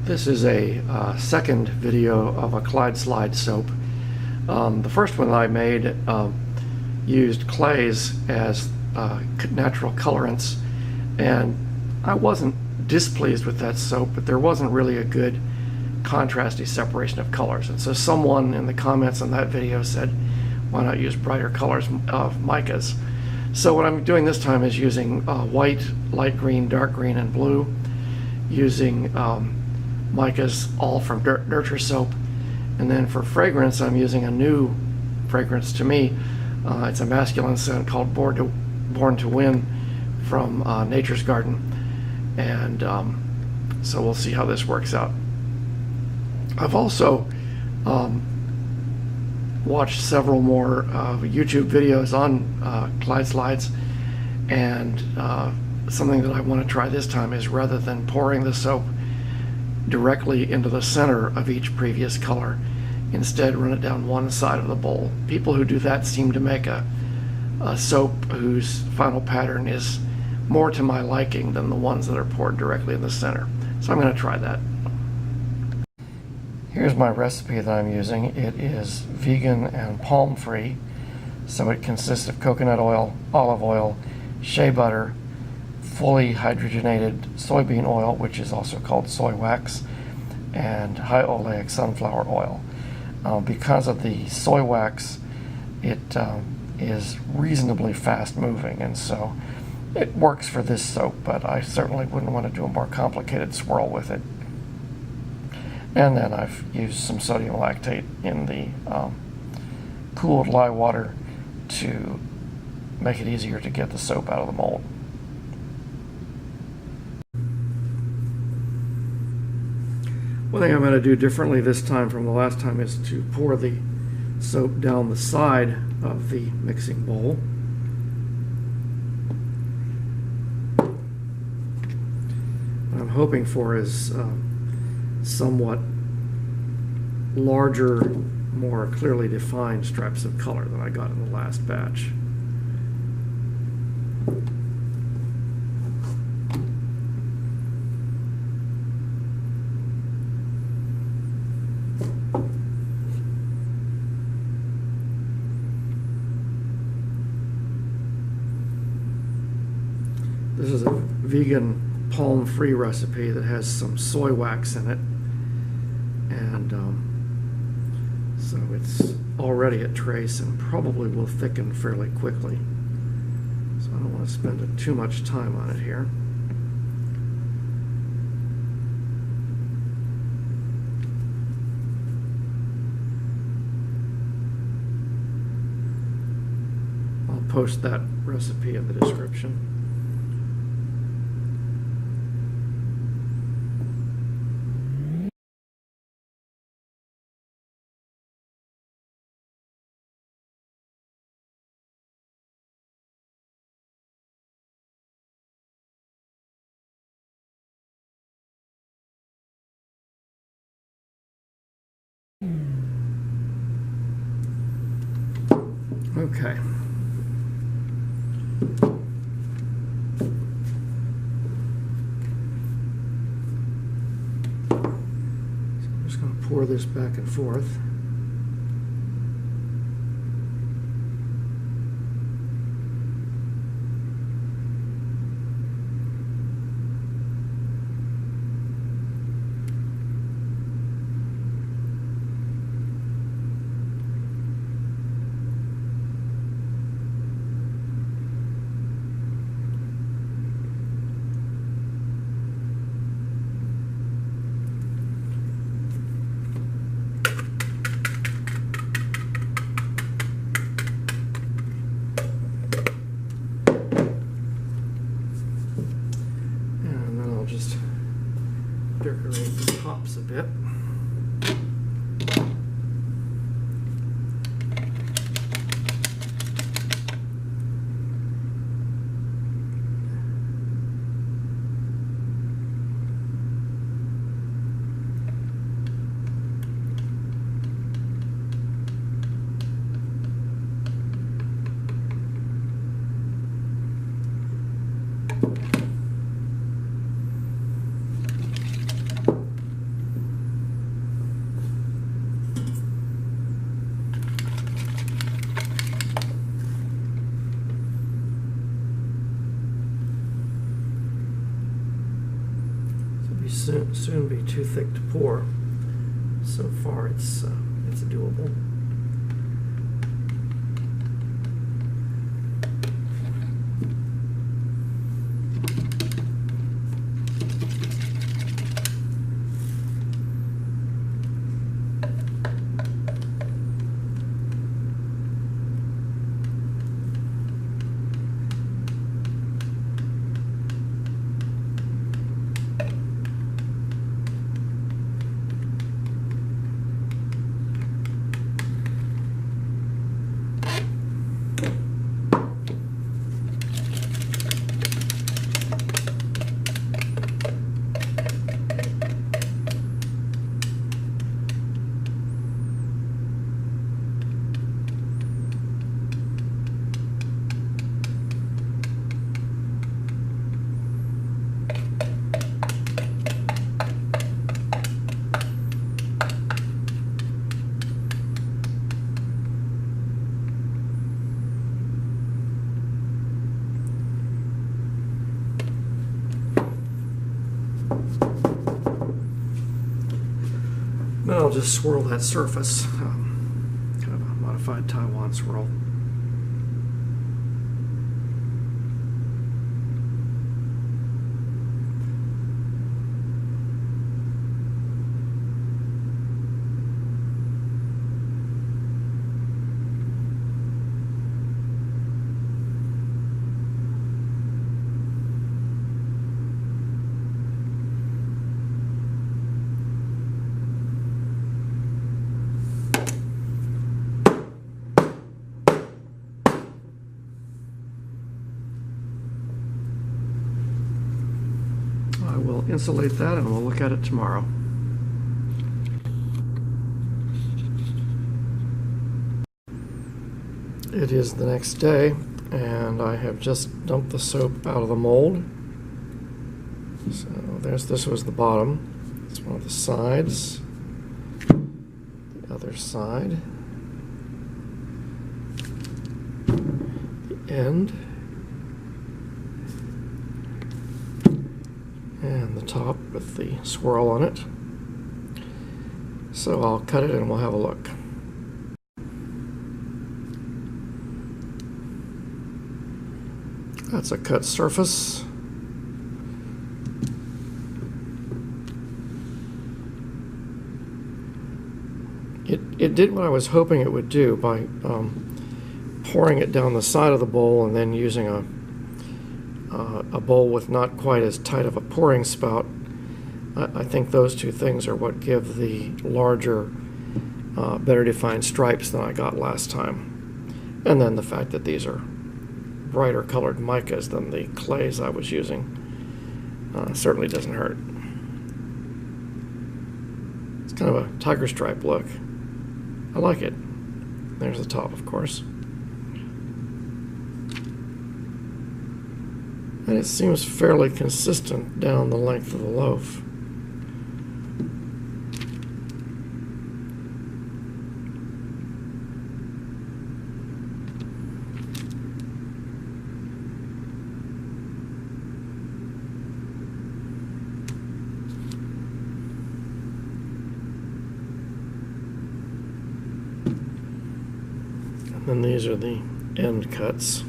This is a second video of a Clyde Slide soap. The first one that I made used clays as natural colorants, and I wasn't displeased with that soap, but there wasn't really a good contrasty separation of colors. And so someone in the comments on that video said, why not use brighter colors of micas? So what I'm doing this time is using white, light green, dark green, and blue, using micas all from Nurture soap. And then for fragrance, I'm using a new fragrance to me. It's a masculine scent called Born to Win from Nature's Garden. And so we'll see how this works out. I've also watched several more YouTube videos on Clyde Slides, and something that I want to try this time is, rather than pouring the soap directly into the center of each previous color, instead run it down one side of the bowl. People who do that seem to make a soap whose final pattern is more to my liking than the ones that are poured directly in the center. So I'm going to try that. Here's my recipe that I'm using. It is vegan and palm free, so it consists of coconut oil, olive oil, shea butter, fully hydrogenated soybean oil, which is also called soy wax, and high-oleic sunflower oil. Because of the soy wax, it is reasonably fast moving, and so it works for this soap, but I certainly wouldn't want to do a more complicated swirl with it. And then I've used some sodium lactate in the cooled lye water to make it easier to get the soap out of the mold. One thing I'm going to do differently this time from the last time is to pour the soap down the side of the mixing bowl. What I'm hoping for is somewhat larger, more clearly defined stripes of color than I got in the last batch. This is a vegan palm-free recipe that has some soy wax in it, and so it's already at trace and probably will thicken fairly quickly. So I don't want to spend too much time on it here. I'll post that recipe in the description. Okay. So I'm just going to pour this back and forth. Just decorate the tops a bit. soon be too thick to pour. So far, it's doable. Then I'll just swirl that surface, kind of a modified Taiwan swirl. I will insulate that and we'll look at it tomorrow. It is the next day and I have just dumped the soap out of the mold. So this was the bottom. It's one of the sides. The other side. The end. And the top with the swirl on it. So I'll cut it and we'll have a look. That's a cut surface. It did what I was hoping it would do by pouring it down the side of the bowl and then using a bowl with not quite as tight of a pouring spout. I think those two things are what give the larger, better defined stripes than I got last time. And then the fact that these are brighter colored micas than the clays I was using certainly doesn't hurt. It's kind of a tiger stripe look. I like it. There's the top, of course. And it seems fairly consistent down the length of the loaf. And then these are the end cuts.